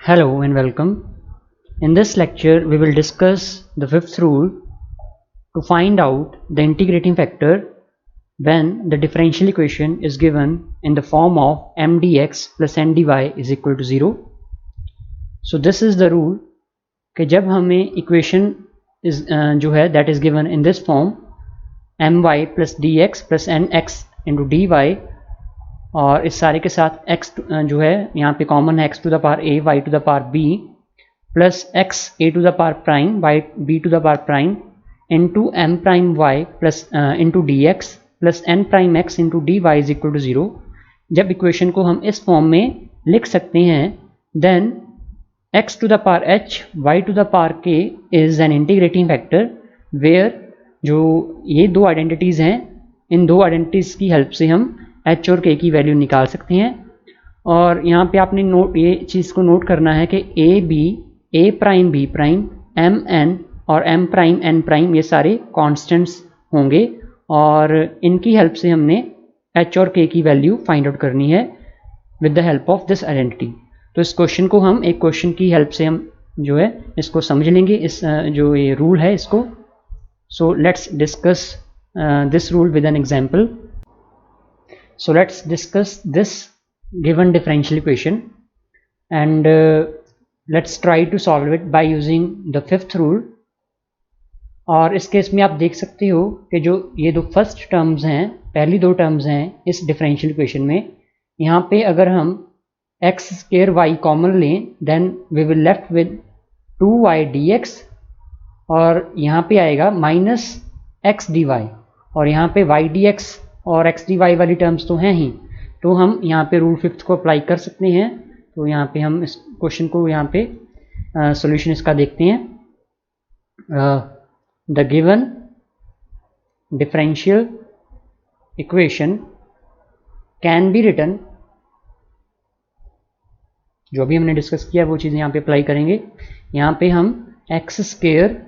Hello and welcome. In this lecture, we will discuss the fifth rule to find out the integrating factor when the differential equation is given in the form of mdx plus ndy is equal to 0. So this is the rule कि जब हमें equation is जो है that is given in this form my plus dx plus nx into dy और इस सारे के साथ x जो है यहाँ पे कॉमन है x to the power a y to the power b plus x a to the power prime y b to the power prime into m prime y plus into d x plus n prime x into d y is equal to 0। जब equation को हम इस form में लिख सकते हैं then x to the power h y to the power k is an integrating factor where जो ये दो आइडेंटिटीज़ हैं इन दो आइडेंटिटीज़ की हेल्प से हम h और k की वैल्यू निकाल सकते हैं। और यहाँ पे आपने ये चीज़ को नोट करना है कि a prime b prime m n और m प्राइम n प्राइम ये सारे कांस्टेंट्स होंगे और इनकी हेल्प से हमने h और k की वैल्यू फाइंड आउट करनी है with the help of this identity. तो इस क्वेश्चन को हम एक क्वेश्चन की हेल्प से हम जो है इसको समझ लेंगे, इस जो ये रूल है इसको। So let's discuss this rule with an example. So let's discuss this given differential equation and let's try to solve it by using the fifth rule। और इस केस में आप देख सकते हो कि जो ये दो फर्स्ट टर्म्स हैं, पहली दो टर्म्स हैं इस डिफरेंशियल इक्वेशन में, यहाँ पे अगर हम एक्स स्क्वायर वाई कॉमन लें then we will left with 2y dx और यहाँ पे आएगा माइनस एक्स डी वाई और यहाँ पे y dx और एक्स डी वाई वाली टर्म्स तो हैं ही, तो हम यहाँ पे रूल फिफ्थ को अप्लाई कर सकते हैं। तो यहाँ पे हम इस क्वेश्चन को यहाँ पे सॉल्यूशन इसका देखते हैं। The given differential equation can be written, जो भी हमने डिस्कस किया वो चीज़ यहाँ पे अप्लाई करेंगे। यहाँ पे हम एक्स स्क्वायर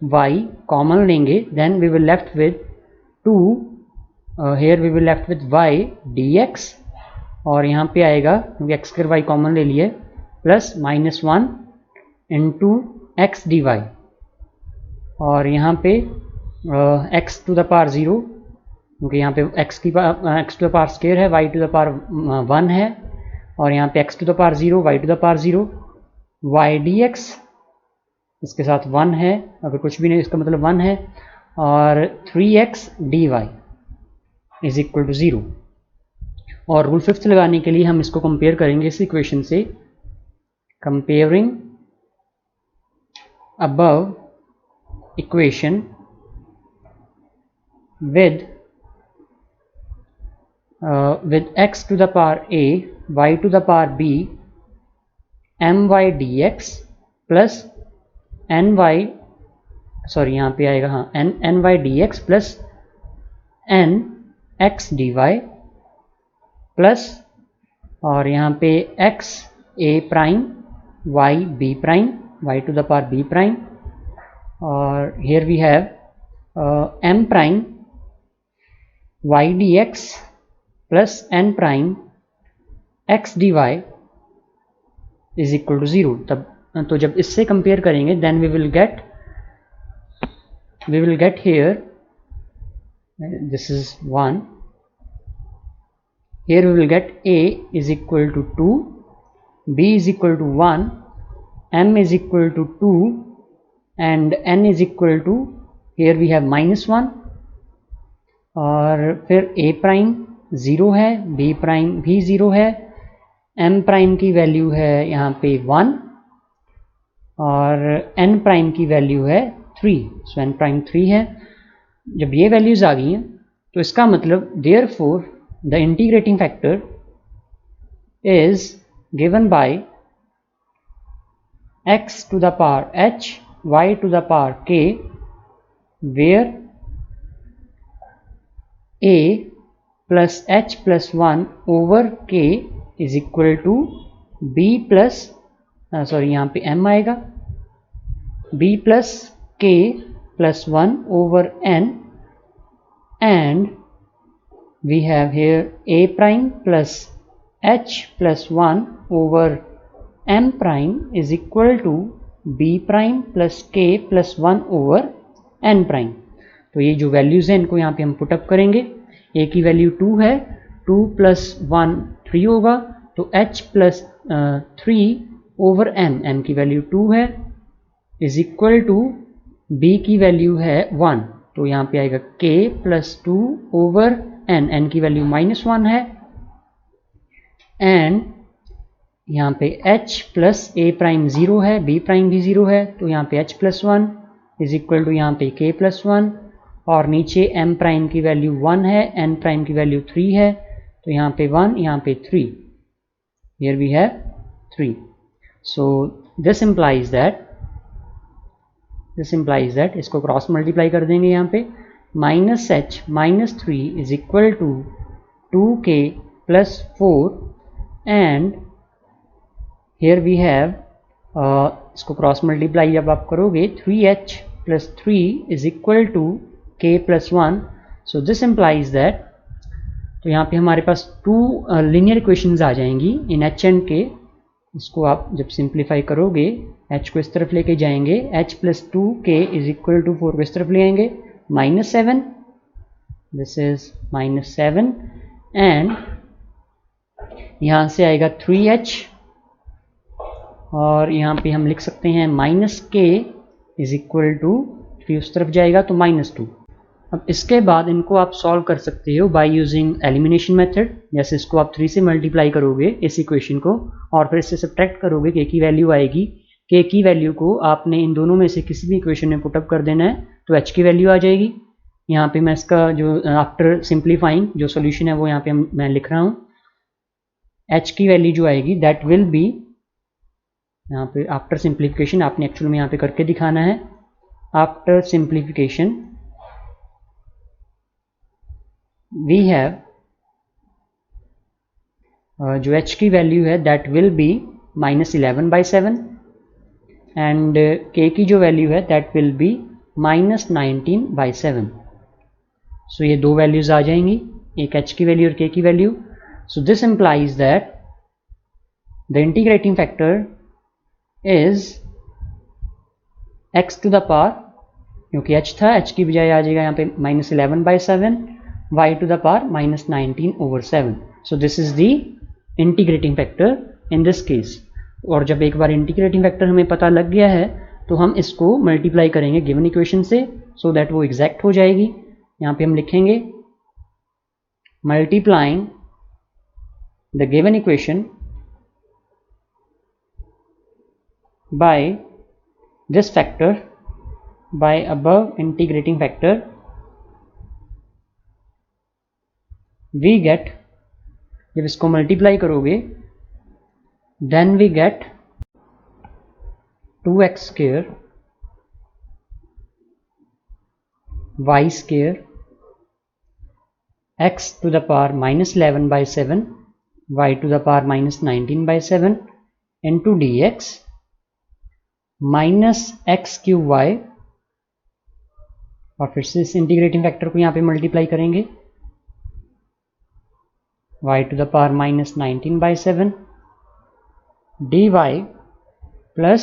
वाई कॉमन लेंगे then we will left with 2 here we will left with y dx और यहाँ पे आएगा क्योंकि एक्स स्क्वायर वाई कॉमन ले लिए plus minus 1 into x d y और यहाँ पे x टू द पावर 0 क्योंकि यहाँ पे x to the power square है, y टू द पावर 1 है और यहाँ पे x to the power 0 y to the power 0 y dx इसके साथ 1 है, अगर कुछ भी नहीं इसका मतलब 1 है और 3x dy is equal to 0। और रूल फिफ्थ लगाने के लिए हम इसको कंपेयर करेंगे इस इक्वेशन से। Comparing above equation with x to the power a y to the power b my dx plus यहाँ पे आएगा हाँ ny dx plus n x dy plus और यहाँ पे x a prime y b prime y to the power b prime और here we have m prime y dx plus n prime x dy is equal to 0। तब तो जब इससे compare करेंगे then we will get here this is 1, here we will get a is equal to 2, b is equal to 1, m is equal to 2 and n is equal to here we have minus 1 और फिर a prime 0 है, b prime भी 0 है, m prime की value है यहाँ पे 1 और n प्राइम की वैल्यू है 3, सो n प्राइम 3 है। जब ये वैल्यूज आ गई हैं तो इसका मतलब therefore the integrating factor is given by x to the power h y to the power k where a plus h plus 1 over k is equal to b plus यहाँ पे m आएगा b plus k plus 1 over n and we have here a prime plus h plus 1 over m prime is equal to b prime plus k plus 1 over n prime. तो ये जो values हैं इनको यहाँ पे हम put up करेंगे। a की वैल्यू 2 है, 2 प्लस 1 3 होगा, तो h प्लस 3 ओवर m की वैल्यू 2 है इज इक्वल टू b की वैल्यू है 1, तो यहाँ पे आएगा k प्लस 2 ओवर n की वैल्यू -1 है, एंड यहाँ पे h प्लस a प्राइम 0 है, b प्राइम भी 0 है, तो यहाँ पे h plus 1 is equal to यहाँ पे k प्लस 1, और नीचे m प्राइम की वैल्यू 1 है, n प्राइम की वैल्यू 3 है, तो यहाँ पे 1, यहाँ पे 3, here we have 3. So this implies that इसको क्रॉस मल्टीप्लाई कर देंगे यहाँ पे, minus h minus 3 is equal to 2k plus 4, and here we have इसको क्रॉस मल्टीप्लाई जब आप करोगे 3h plus 3 is equal to k plus 1. So this implies that, तो यहाँ पे हमारे पास 2 लीनियर इक्वेशंस आ जाएंगी इन h एंड k. इसको आप जब सिंप्लीफाई करोगे h को इस तरफ लेके जाएंगे, h plus 2k is equal to 4 को इस तरफ ले आएंगे, -7, दिस इज -7, एंड यहाँ से आएगा 3h, और यहाँ पे हम लिख सकते हैं -k इज इक्वल टू 3 उस तरफ जाएगा तो -2. अब इसके बाद इनको आप सॉल्व कर सकते हो बाय यूजिंग एलिमिनेशन मेथड. जैसे इसको आप 3 से मल्टीप्लाई करोगे इस इक्वेशन को, और फिर इससे सब्ट्रैक्ट करोगे, k की वैल्यू आएगी, k की वैल्यू को आपने इन दोनों में से किसी भी इक्वेशन में पुटअप कर देना है, तो h की वैल्यू आ जाएगी. यहाँ पे मैं इसका जो आफ्टर सिंप्लीफाइंग जो सोल्यूशन है वो यहाँ पे मैं लिख रहा हूँ. h की वैल्यू जो आएगी दैट विल बी, यहाँ पे आफ्टर सिंप्लीफिकेशन आपने एक्चुअल में यहाँ पे करके दिखाना है. आफ्टर सिंप्लीफिकेशन वी हैव, जो h की वैल्यू है that will be -11/7, and k की जो वैल्यू है दैट विल बी -19/7. सो ये दो वैल्यूज आ जाएंगी, एक h की वैल्यू और k की value. So this implies that the integrating factor is x to the power, क्योंकि h था, h की बजाय आ जाएगा यहाँ पे -11/7, y to the power -19/7. So this is the integrating factor in this case. और जब एक बार इंटीग्रेटिंग फैक्टर हमें पता लग गया है तो हम इसको मल्टीप्लाई करेंगे गिवन इक्वेशन से, सो दैट वो एग्जैक्ट हो जाएगी. यहाँ पे हम लिखेंगे multiplying the given equation by this factor by above integrating factor, we get, जब इसको मल्टीप्लाई करोगे then we get 2x square y square x to the power -11/7 y to the power -19/7 into dx -x³ y, और फिर से इस integrating factor को यहाँ पे मल्टीप्लाई करेंगे, y to the power -19/7 dy plus,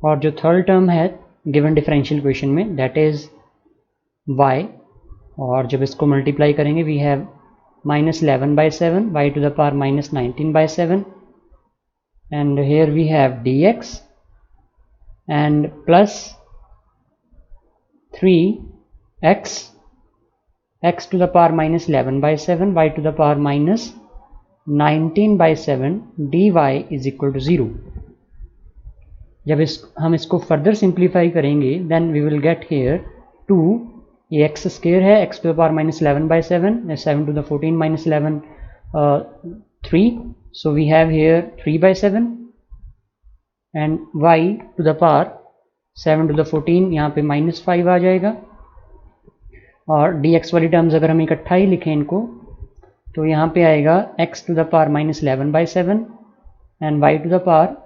और जो थर्ड टर्म है गिवन डिफरेंशियल इक्वेशन में दैट इज y, और जब इसको मल्टीप्लाई करेंगे we have -11/7 y to the power -19/7, and here we have dx and plus 3x x to the power -11/7 y to the power -19/7 dy is equal to 0. जब हम इसको further simplify करेंगे then we will get here 2, ये x square है, x to the power -11/7, 7 to the 14 -11 3, so we have here 3/7, and y to the power 7 to the 14 यहाँ पे -5 आ जाएगा, और dx वाली टर्म्स अगर हम इकट्ठा ही लिखें इनको तो यहाँ पे आएगा x to the power -11/7 and y to the power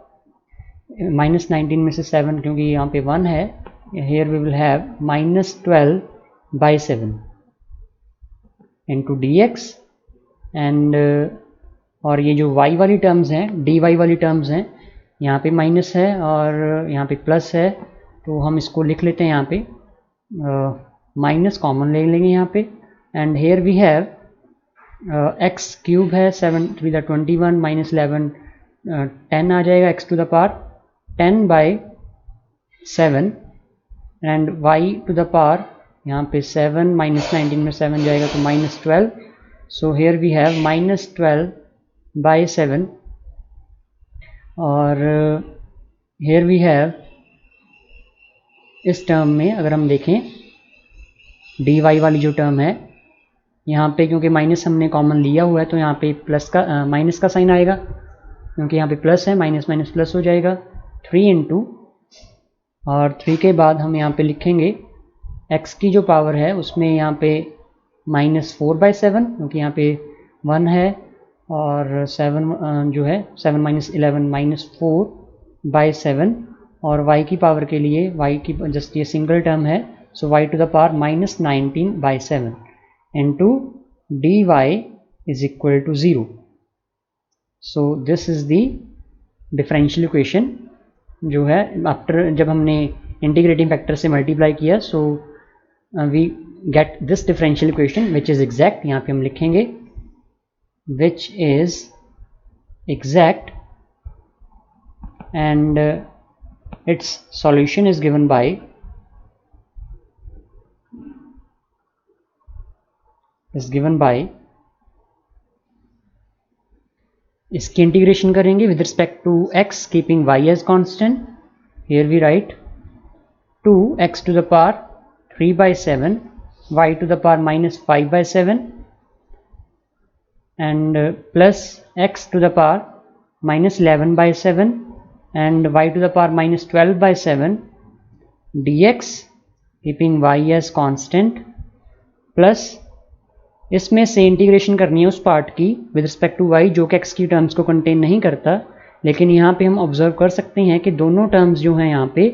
-19 में से 7 क्योंकि यहाँ पे 1 है, here we will have -12/7 into dx, and और ये जो y वाली टर्म्स हैं, dy वाली टर्म्स हैं, यहाँ पे माइनस है और यहाँ पे प्लस है, तो हम इसको लिख लेते हैं यहाँ पे माइनस कॉमन ले लेंगे यहाँ पे। And here we have x cube है 7×3 = 21 माइनस 11 10 आ जाएगा x to the power 10/7 and y to the power यहाँ पे 7 माइनस 19 में 7 जाएगा तो -12। सो हेयर वी हैव -12/7 और हेयर वी हैव इस टर्म में अगर हम देखें dy वाली जो टर्म है यहाँ पे, क्योंकि माइनस हमने कॉमन लिया हुआ है तो यहाँ पे प्लस का माइनस का साइन आएगा, क्योंकि यहाँ पे प्लस है, माइनस माइनस प्लस हो जाएगा 3 इंटू और 3 के बाद हम यहाँ पे लिखेंगे x की जो पावर है उसमें यहाँ पे -4/7, क्योंकि यहाँ पे 1 है और 7 जो है 7 - 11 -4/7 और y की पावर के लिए y की जस्ट ये सिंगल टर्म है, so y to the power -19/7 into dy is equal to 0. So this is the differential equation जो है आफ्टर जब हमने इंटीग्रेटिंग फैक्टर से मल्टीप्लाई किया, so we get this differential equation which is exact. यहाँ पे हम लिखेंगे which is exact and its solution is given by इसकी इंटीग्रेशन करेंगे with respect to x keeping y as constant. Here we write 2x to the power 3/7 y to the power -5/7 and plus x to the power -11/7 and y to the power -12/7 dx keeping y as constant plus इसमें से integration करनी है उस part की with respect to y जो कि x की terms को कंटेन नहीं करता, लेकिन यहाँ पे हम ऑब्जर्व कर सकते हैं कि दोनों टर्म्स जो हैं यहाँ पे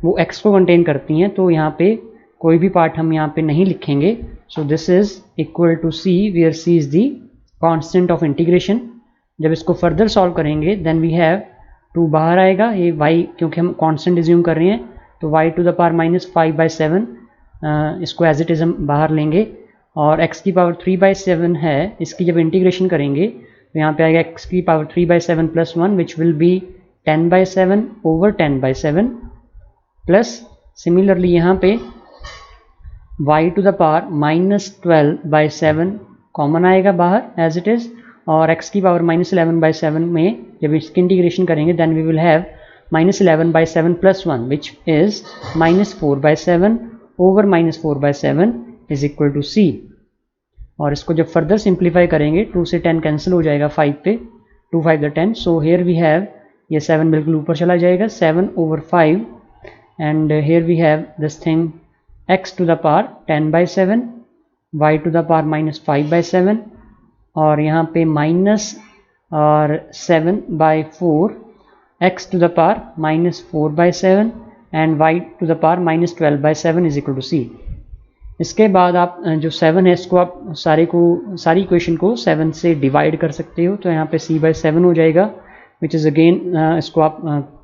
वो x को कंटेन करती हैं, तो यहाँ पे कोई भी पार्ट हम यहाँ पे नहीं लिखेंगे। So this is equal to c where c is the constant of integration. जब इसको फर्दर सॉल्व करेंगे देन वी हैव 2 बाहर आएगा, ये y क्योंकि हम कांस्टेंट एज्यूम कर रहे हैं तो y टू द पावर -5/7 इसको एज इट इज़ हम बाहर लेंगे और x की पावर 3/7 है, इसकी जब इंटीग्रेशन करेंगे तो यहाँ पे आएगा x की power 3/7 + 1 which will be 10/7 over 10/7 plus similarly यहाँ पे y to the power -12/7 common आएगा बाहर एज इट इज़ और x की पावर -11/7 में जब इसकी इंटीग्रेशन करेंगे then we will have -11/7 + 1 which is -4/7 over -4/7 is equal to c। और इसको जब फर्दर सिंप्लीफाई करेंगे 2 से 10 कैंसिल हो जाएगा 5 पे, 2 5 the 10, so here we have ये 7 बिल्कुल ऊपर चला जाएगा 7/5 and here we have this thing x to the power 10/7 y to the power -5/7 और यहाँ पे माइनस और 7/4 x to the power -4/7 and y to the power -12/7 is equal to c। इसके बाद आप जो 7 है इसको आप सारी इक्वेशन को 7 से डिवाइड कर सकते हो, तो यहाँ पे c/7 हो जाएगा विच इज़ अगेन इसको आप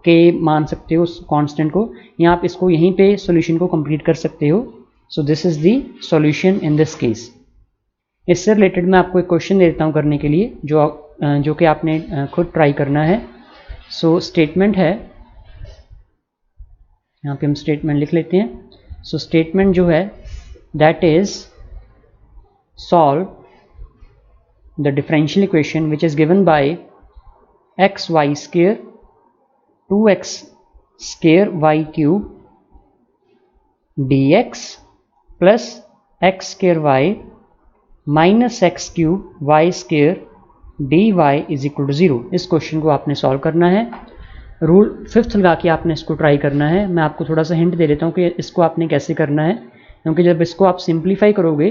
k मान सकते हो उस कांस्टेंट को, यहाँ आप इसको यहीं पे सॉल्यूशन को कंप्लीट कर सकते हो। So this is the solution in this case. इससे रिलेटेड मैं आपको एक क्वेश्चन देता हूँ करने के लिए जो कि आपने खुद ट्राई करना है। सो स्टेटमेंट है, यहाँ पे हम स्टेटमेंट लिख लेते हैं। सो स्टेटमेंट जो है that is solve the differential equation which is given by xy square 2x square y cube dx plus x square y minus x cube y square dy is equal to 0। इस question को आपने solve करना है, rule 5th लगा के आपने इसको try करना है। मैं आपको थोड़ा सा हिंट दे देता हूँ कि इसको आपने कैसे करना है, क्योंकि जब इसको आप सिंप्लीफाई करोगे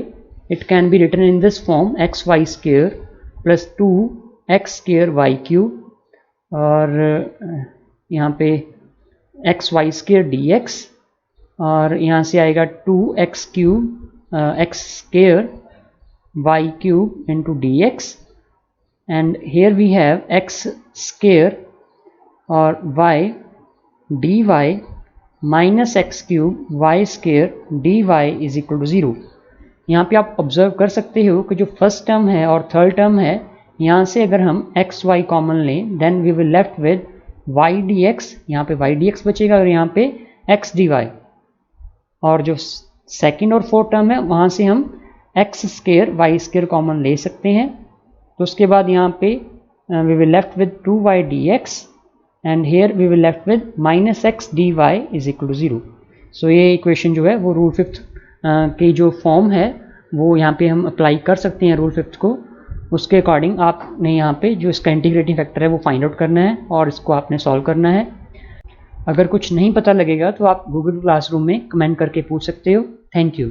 it can be written in this form xy square plus 2x square y cube और यहाँ पे xy स्क्वायर dx और यहाँ से आएगा 2x cube x square y cube into dx and here we have x square और y dy minus x cube y square d y is equal to 0। यहाँ पे आप ऑब्जर्व कर सकते हो कि जो फर्स्ट टर्म है और थर्ड टर्म है, यहाँ से अगर हम एक्स वाई कॉमन लें then we will left with y d x, यहाँ पे वाई डी एक्स बचेगा और यहाँ पे एक्स डी वाई। और जो सेकेंड और फोर्थ टर्म है वहाँ से हम x square y square common ले सकते हैं। तो उसके बाद यहाँ पे we will left with 2y dx and here we will left with minus x d y is equal to 0। सो ये इक्वेशन जो है वो रूल फिफ्थ की जो फॉर्म है वो यहाँ पे हम अप्लाई कर सकते हैं रूल फिफ्थ को। उसके अकॉर्डिंग आपने यहाँ पे जो इसका इंटीग्रेटिंग फैक्टर है वो फाइंड आउट करना है और इसको आपने सॉल्व करना है। अगर कुछ नहीं पता लगेगा तो आप गूगल क्लासरूम में कमेंट करके पूछ सकते हो। Thank you.